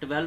12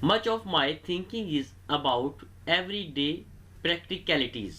Much of my thinking is about everyday practicalities.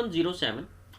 107,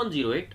108,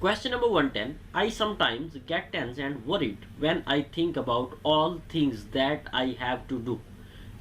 Question number 110, I sometimes get tense and worried when I think about all things that I have to do.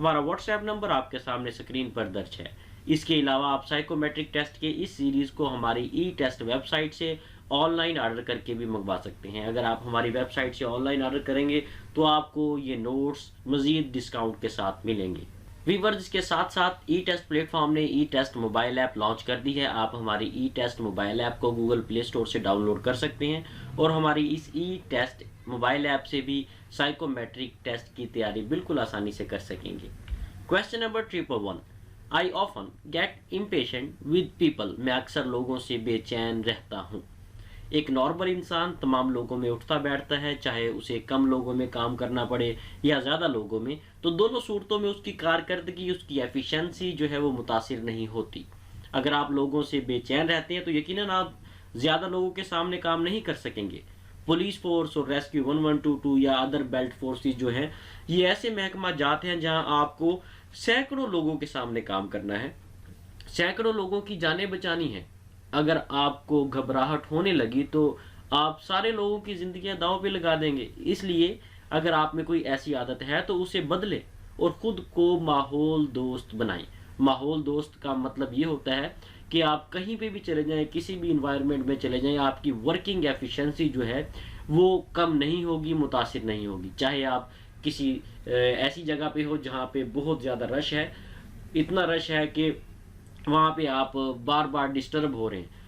ہمارا what's app number آپ کے سامنے screen پر درج ہے۔ اس کے علاوہ آپ psychometric test کے اس سیریز کو ہماری ای ٹیسٹ ویب سائٹ سے آن لائن آرڈر کر کے بھی منگوا سکتے ہیں۔ اگر آپ ہماری ویب سائٹ سے آن لائن آرڈر کریں گے تو آپ کو یہ نوٹس مزید ڈسکاؤنٹ کے ساتھ ملیں گے۔ ویورز، اس کے ساتھ ساتھ ای ٹیسٹ پلیٹ فارم نے ای ٹیسٹ موبائل ایپ لانچ کر دی ہے۔ آپ ہماری ای ٹیسٹ موبائل ایپ کو گوگل پلے اسٹور سے ڈاؤن لوڈ کر سکتے ہیں اور ہماری اس ای ٹیسٹ موبائل ایپ سے بھی سائیکومیٹرک ٹیسٹ کی تیاری بالکل آسانی سے کر سکیں گے۔ Question number 111، I often get impatient with people, میں اکثر لوگوں سے بے چین رہتا ہوں۔ ایک نارمل انسان تمام لوگوں میں اٹھتا بیٹھتا ہے، چاہے اسے کم لوگوں میں کام کرنا پڑے یا زیادہ لوگوں میں، تو دونوں صورتوں میں اس کی کارکردگی، اس کی ایفیشنسی جو ہے وہ متاثر نہیں ہوتی۔ اگر آپ لوگوں سے بے چین رہتے ہیں تو یقیناً آپ زیادہ لوگوں کے سامنے کام نہیں کر سکیں گے۔ پولیس فورس اور ریسکیو 1122 یا ادر بیلٹ فورسز جو ہیں، یہ ایسے محکمہ جات ہیں جہاں آپ کو سینکڑوں لوگوں کے سامنے کام کرنا ہے، سینکڑوں لوگوں کی جانیں بچانی ہیں۔ اگر آپ کو گھبراہٹ ہونے لگی تو آپ سارے لوگوں کی زندگیاں داؤں پہ لگا دیں گے۔ اس لیے اگر آپ میں کوئی ایسی عادت ہے تو اسے بدلیں اور خود کو ماحول دوست بنائیں۔ ماحول دوست کا مطلب یہ ہوتا ہے کہ آپ کہیں پہ بھی چلے جائیں، کسی بھی انوائرمنٹ میں چلے جائیں، آپ کی ورکنگ ایفیشنسی جو ہے وہ کم نہیں ہوگی، متاثر نہیں ہوگی۔ چاہے آپ کسی ایسی جگہ پہ ہو جہاں پہ بہت زیادہ رش ہے، اتنا رش ہے کہ وہاں پہ آپ بار بار ڈسٹرب ہو رہے ہیں،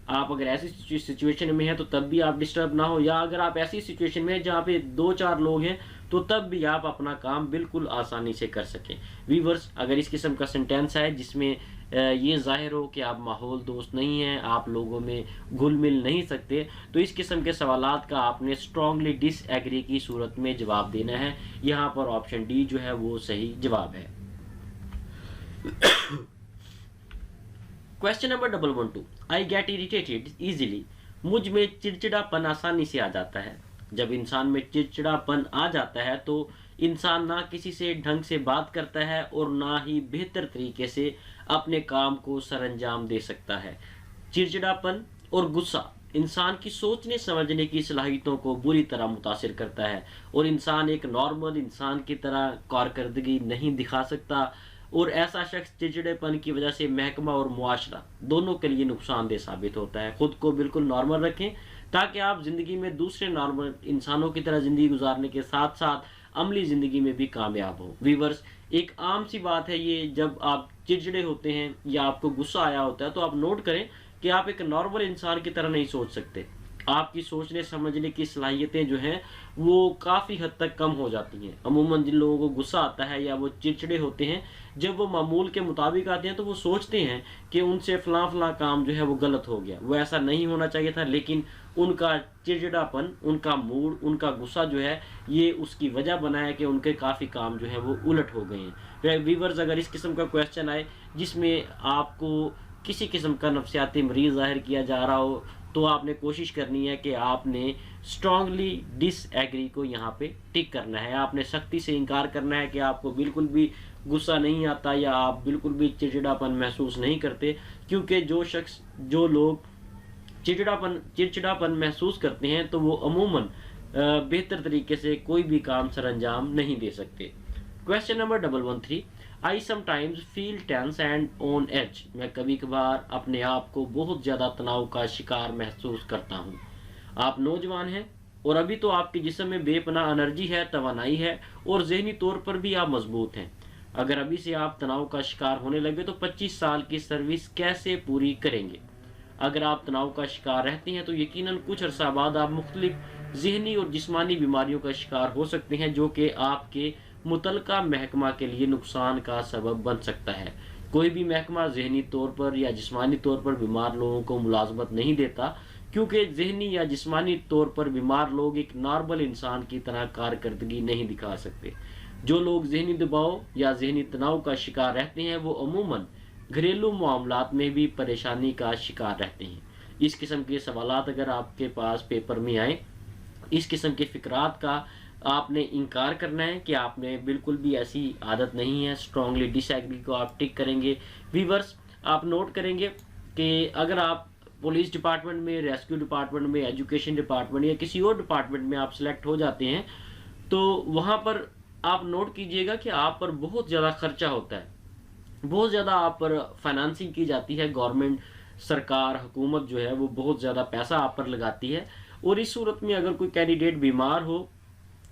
آپ اگر ایسی سچویشن میں ہیں تو تب بھی آپ ڈسٹرب نہ ہو، یا اگر آپ ایسی سچویشن میں ہیں جہاں پہ 2-4 لوگ ہیں تو تب بھی آپ اپنا کام بالکل آسانی سے کر سکیں۔ ویورز، اگر اس قسم کا سنٹینس ہے جس میں یہ ظاہر ہو کہ آپ ماحول دوست نہیں ہیں، آپ لوگوں میں گھل مل نہیں سکتے، تو اس قسم کے سوالات کا آپ نے اسٹرانگلی ڈس ایگری کی صورت میں جواب دینا ہے۔ یہاں پر آپشن ڈی جو ہے وہ صحیح جواب ہے۔ Question number 112، I get irritated easily, مجھ میں چڑچڑا پن آسانی سے آ جاتا ہے۔ جب انسان میں چڑچڑا پن آ جاتا ہے تو انسان نہ کسی سے ڈھنگ سے بات کرتا ہے اور نہ ہی بہتر طریقے سے اپنے کام کو سر انجام دے سکتا ہے۔ چڑچڑا پن اور غصہ انسان کی سوچنے سمجھنے کی صلاحیتوں کو بری طرح متاثر کرتا ہے اور انسان ایک نارمل انسان کی طرح کارکردگی نہیں دکھا سکتا، اور ایسا شخص چڑچڑے پن کی وجہ سے محکمہ اور معاشرہ دونوں کے لیے نقصان دہ ثابت ہوتا ہے۔ خود کو بالکل نارمل رکھیں تاکہ آپ زندگی میں دوسرے نارمل انسانوں کی طرح زندگی گزارنے کے ساتھ ساتھ عملی زندگی میں بھی کامیاب ہوں۔ ویورز، ایک عام سی بات ہے یہ، جب آپ چڑچڑے ہوتے ہیں یا آپ کو غصہ آیا ہوتا ہے تو آپ نوٹ کریں کہ آپ ایک نارمل انسان کی طرح نہیں سوچ سکتے۔ آپ کی سوچنے سمجھنے کی صلاحیتیں جو ہیں وہ کافی حد تک کم ہو جاتی ہیں۔ عموماً جن لوگوں کو غصہ آتا ہے یا وہ چڑچڑے ہوتے ہیں، جب وہ معمول کے مطابق آتے ہیں تو وہ سوچتے ہیں کہ ان سے فلاں فلاں کام جو ہے وہ غلط ہو گیا، وہ ایسا نہیں ہونا چاہیے تھا، لیکن ان کا چڑچڑا پن، ان کا موڈ، ان کا غصہ جو ہے یہ اس کی وجہ بنا ہے کہ ان کے کافی کام جو ہے وہ الٹ ہو گئے ہیں۔ ویورز، اگر اس قسم کا کویسچن آئے جس میں آپ کو کسی قسم کا نفسیاتی مریض ظاہر کیا جا رہا ہو تو آپ نے کوشش کرنی ہے کہ آپ نے اسٹرانگلی ڈس ایگری کو یہاں پہ ٹک کرنا ہے۔ آپ نے سختی سے انکار کرنا ہے کہ آپ کو بالکل بھی غصہ نہیں آتا یا آپ بالکل بھی چڑچڑاپن محسوس نہیں کرتے، کیونکہ جو لوگ چڑچڑاپن محسوس کرتے ہیں تو وہ عموماً بہتر طریقے سے کوئی بھی کام سر انجام نہیں دے سکتے۔ Question number 113، I sometimes feel tense and on edge, میں کبھی کبھار اپنے آپ کو بہت زیادہ تناؤ کا شکار محسوس کرتا ہوں۔ آپ نوجوان ہیں اور ابھی تو آپ کے جسم میں بے پناہ انرجی ہے، توانائی ہے اور ذہنی طور پر بھی آپ مضبوط ہیں۔ اگر ابھی سے آپ تناؤ کا شکار ہونے لگے تو 25 سال کی سروس کیسے پوری کریں گے؟ اگر آپ تناؤ کا شکار رہتے ہیں تو یقیناً کچھ عرصہ بعد آپ مختلف ذہنی اور جسمانی بیماریوں کا شکار ہو سکتے ہیں، جو کہ آپ کے متعلقہ محکمہ کے لیے نقصان کا سبب بن سکتا ہے۔ کوئی بھی محکمہ ذہنی طور پر یا جسمانی طور پر بیمار لوگوں کو ملازمت نہیں دیتا، کیونکہ ذہنی یا جسمانی طور پر بیمار لوگ ایک نارمل انسان کی طرح کارکردگی نہیں دکھا سکتے۔ جو لوگ ذہنی دباؤ یا ذہنی تناؤ کا شکار رہتے ہیں وہ عموماً گھریلو معاملات میں بھی پریشانی کا شکار رہتے ہیں۔ اس قسم کے سوالات اگر آپ کے پاس پیپر میں آئیں، اس قسم کے فکرات کا آپ نے انکار کرنا ہے کہ آپ نے بالکل بھی ایسی عادت نہیں ہے۔ اسٹرانگلی ڈس ایگری کو آپ ٹک کریں گے۔ ویورز، آپ نوٹ کریں گے کہ اگر آپ پولیس ڈپارٹمنٹ میں، ریسکیو ڈپارٹمنٹ میں، ایجوکیشن ڈپارٹمنٹ یا کسی اور ڈپارٹمنٹ میں آپ سلیکٹ ہو جاتے ہیں تو وہاں پر آپ نوٹ کیجئے گا کہ آپ پر بہت زیادہ خرچہ ہوتا ہے، بہت زیادہ آپ پر فائنانسنگ کی جاتی ہے، گورنمنٹ، سرکار، حکومت جو ہے وہ بہت زیادہ پیسہ آپ پر لگاتی ہے، اور اس صورت میں اگر کوئی کینڈیڈیٹ بیمار ہو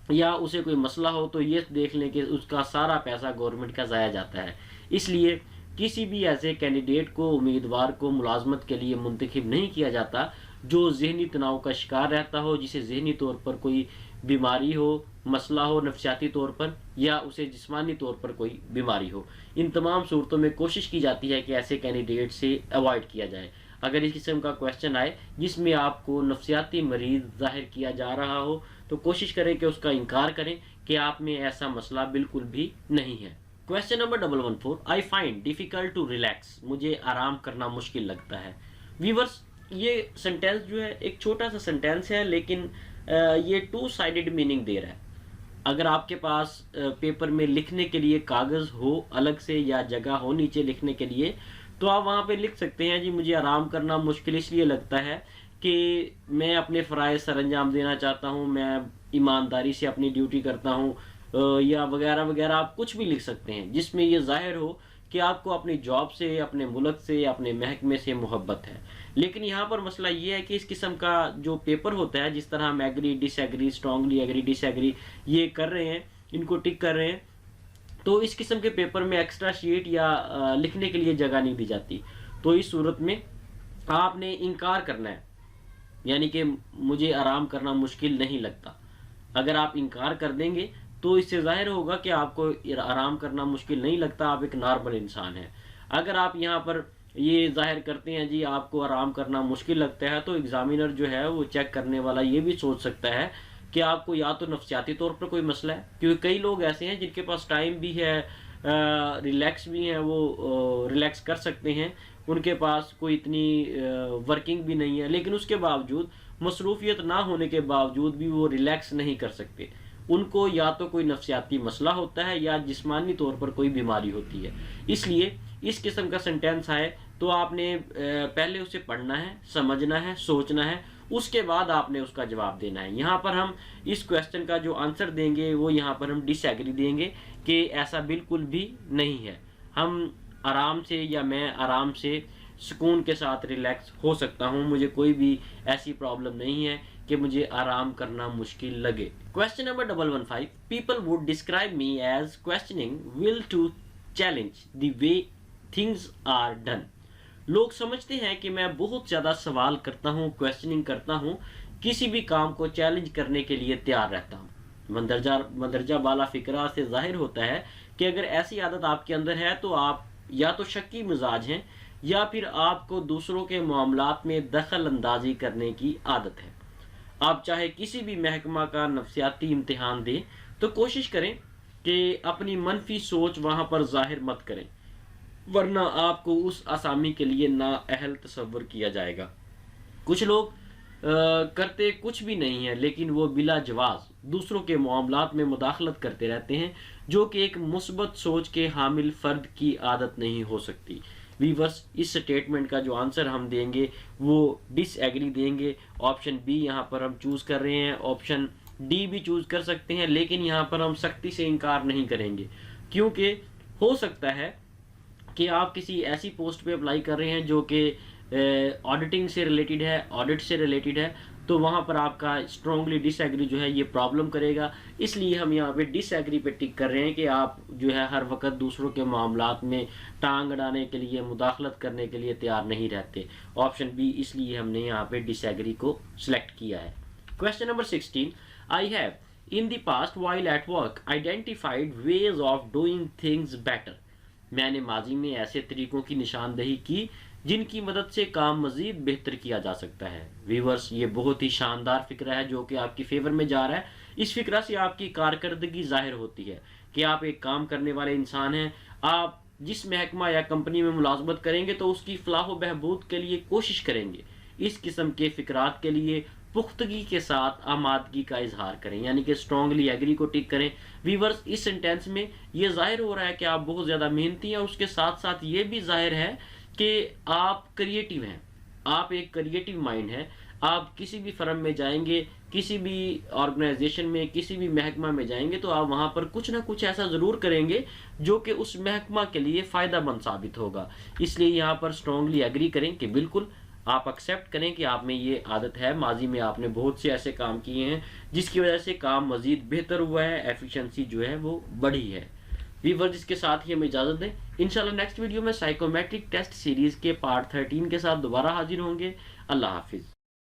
یا اسے کوئی مسئلہ ہو تو یہ دیکھ لیں کہ اس کا سارا پیسہ گورنمنٹ کا ضائع جاتا ہے۔ اس لیے کسی بھی ایسے کینڈیڈیٹ کو، امیدوار کو ملازمت کے لیے منتخب نہیں کیا جاتا جو ذہنی تناؤ کا شکار رہتا ہو، جسے ذہنی طور پر کوئی بیماری ہو، مسئلہ ہو نفسیاتی طور پر، یا اسے جسمانی طور پر کوئی بیماری ہو۔ ان تمام صورتوں میں کوشش کی جاتی ہے کہ ایسے کینڈیڈیٹ سے اوائڈ کیا جائے۔ اگر اس قسم کا کویشچن آئے جس میں آپ کو نفسیاتی مریض ظاہر کیا جا رہا ہو تو کوشش کریں کہ اس کا انکار کریں کہ آپ میں ایسا مسئلہ بالکل بھی نہیں ہے۔ Question number 114، I find difficult to relax, مجھے آرام کرنا مشکل لگتا ہے۔ ویورز، یہ سنٹینس جو ہے ایک چھوٹا سا سنٹینس ہے، لیکن یہ ٹو سائیڈڈ میننگ دے رہا ہے۔ اگر آپ کے پاس پیپر میں لکھنے کے لیے کاغذ ہو الگ سے یا جگہ ہو نیچے لکھنے کے لیے، تو آپ وہاں پہ لکھ سکتے ہیں جی مجھے آرام کرنا مشکل اس لیے لگتا ہے کہ میں اپنے فرائض سر انجام دینا چاہتا ہوں، میں ایمانداری سے اپنی ڈیوٹی کرتا ہوں، یا وغیرہ وغیرہ۔ آپ کچھ بھی لکھ سکتے ہیں جس میں یہ ظاہر ہو کہ آپ کو اپنی جاب سے، اپنے ملک سے، اپنے محکمے سے محبت ہے۔ لیکن یہاں پر مسئلہ یہ ہے کہ اس قسم کا جو پیپر ہوتا ہے، جس طرح ہم ایگری، ڈس ایگری، اسٹرانگلی ایگری، ڈس ایگری یہ کر رہے ہیں، ان کو ٹک کر رہے ہیں، تو اس قسم کے پیپر میں ایکسٹرا شیٹ یا لکھنے کے لیے جگہ نہیں دی جاتی۔ تو اس صورت میں آپ نے انکار کرنا ہے، یعنی کہ مجھے آرام کرنا مشکل نہیں لگتا۔ اگر آپ انکار کر دیں گے تو اس سے ظاہر ہوگا کہ آپ کو آرام کرنا مشکل نہیں لگتا، آپ ایک نارمل انسان ہیں۔ اگر آپ یہاں پر یہ ظاہر کرتے ہیں جی آپ کو آرام کرنا مشکل لگتا ہے، تو ایگزامینر جو ہے وہ چیک کرنے والا یہ بھی سوچ سکتا ہے کہ آپ کو یا تو نفسیاتی طور پر کوئی مسئلہ ہے، کیونکہ کئی لوگ ایسے ہیں جن کے پاس ٹائم بھی ہے، ریلیکس بھی ہیں، وہ ریلیکس کر سکتے ہیں، ان کے پاس کوئی اتنی ورکنگ بھی نہیں ہے، لیکن اس کے باوجود، مصروفیت نہ ہونے کے باوجود بھی وہ ریلیکس نہیں کر سکتے۔ ان کو یا تو کوئی نفسیاتی مسئلہ ہوتا ہے یا جسمانی طور پر کوئی بیماری ہوتی ہے۔ اس لیے اس قسم کا سنٹینس آئے تو آپ نے پہلے اسے پڑھنا ہے، سمجھنا ہے، سوچنا ہے، اس کے بعد آپ نے اس کا جواب دینا ہے۔ یہاں پر ہم اس کویشچن کا جو آنسر دیں گے وہ یہاں پر ہم ڈس ایگری دیں گے کہ ایسا بالکل بھی نہیں ہے، ہم آرام سے، یا میں آرام سے سکون کے ساتھ ریلیکس ہو سکتا ہوں، مجھے کوئی بھی ایسی پرابلم نہیں ہے کہ مجھے آرام کرنا مشکل لگے۔ Question number 115، people would describe me as questioning will to challenge the way things are done. لوگ سمجھتے ہیں کہ میں بہت زیادہ سوال کرتا ہوں، کویسچننگ کرتا ہوں، کسی بھی کام کو چیلنج کرنے کے لیے تیار رہتا ہوں۔ مندرجہ بالا فقرہ سے ظاہر ہوتا ہے کہ اگر ایسی عادت آپ کے اندر ہے تو آپ یا تو شکی مزاج ہیں، یا پھر آپ کو دوسروں کے معاملات میں دخل اندازی کرنے کی عادت ہے۔ آپ چاہے کسی بھی محکمہ کا نفسیاتی امتحان دیں تو کوشش کریں کہ اپنی منفی سوچ وہاں پر ظاہر مت کریں، ورنہ آپ کو اس آسامی کے لیے نااہل تصور کیا جائے گا۔ کچھ لوگ کرتے کچھ بھی نہیں ہیں، لیکن وہ بلا جواز دوسروں کے معاملات میں مداخلت کرتے رہتے ہیں، جو کہ ایک مثبت سوچ کے حامل فرد کی عادت نہیں ہو سکتی۔ ویورس، اس سٹیٹمنٹ کا جو آنسر ہم دیں گے وہ ڈس ایگری دیں گے۔ آپشن بی یہاں پر ہم چوز کر رہے ہیں، آپشن ڈی بھی چوز کر سکتے ہیں، لیکن یہاں پر ہم سختی سے انکار نہیں کریں گے، کیونکہ ہو سکتا ہے کہ آپ کسی ایسی پوسٹ پہ اپلائی کر رہے ہیں جو کہ آڈیٹنگ سے ریلیٹڈ ہے، آڈٹ سے ریلیٹڈ ہے، تو وہاں پر آپ کا اسٹرانگلی ڈس ایگری جو ہے یہ پرابلم کرے گا۔ اس لیے ہم یہاں پہ ڈس ایگری پہ ٹک کر رہے ہیں کہ آپ جو ہے ہر وقت دوسروں کے معاملات میں ٹانگ اڑانے کے لیے، مداخلت کرنے کے لیے تیار نہیں رہتے۔ آپشن بی اس لیے ہم نے یہاں پہ ڈس ایگری کو سلیکٹ کیا ہے۔ Question number 16، I have in the past while at work identified ways of doing things better. میں نے ماضی میں ایسے طریقوں کی نشاندہی کی جن کی مدد سے کام مزید بہتر کیا جا سکتا ہے۔ ویورز، یہ بہت ہی شاندار فکرہ ہے جو کہ آپ کی فیور میں جا رہا ہے۔ اس فکرہ سے آپ کی کارکردگی ظاہر ہوتی ہے کہ آپ ایک کام کرنے والے انسان ہیں۔ آپ جس محکمہ یا کمپنی میں ملازمت کریں گے تو اس کی فلاح و بہبود کے لیے کوشش کریں گے۔ اس قسم کے فکرات کے لیے پختگی کے ساتھ آمادگی کا اظہار کریں، یعنی کہ اسٹرانگلی ایگری کو ٹک کریں۔ ویورز، اس سینٹینس میں یہ ظاہر ہو رہا ہے کہ آپ بہت زیادہ محنتی ہیں، اس کے ساتھ ساتھ یہ بھی ظاہر ہے کہ آپ کریٹیو ہیں، آپ ایک کریٹیو مائنڈ ہے۔ آپ کسی بھی فرم میں جائیں گے، کسی بھی آرگنائزیشن میں کسی بھی محکمہ میں جائیں گے تو آپ وہاں پر کچھ نہ کچھ ایسا ضرور کریں گے جو کہ اس محکمہ کے لیے فائدہ مند ثابت ہوگا. اس لیے یہاں پر اسٹرانگلی ایگری کریں کہ بالکل آپ ایکسیپٹ کریں کہ آپ میں یہ عادت ہے، ماضی میں آپ نے بہت سے ایسے کام کیے ہیں جس کی وجہ سے کام مزید بہتر ہوا ہے، ایفیشنسی جو ہے وہ بڑھی ہے. ویورز اس کے ساتھ ہی ہمیں اجازت دیں. انشاءاللہ نیکسٹ ویڈیو میں سائیکومیٹرک ٹیسٹ سیریز کے پارٹ 13 کے ساتھ دوبارہ حاضر ہوں گے. اللہ حافظ.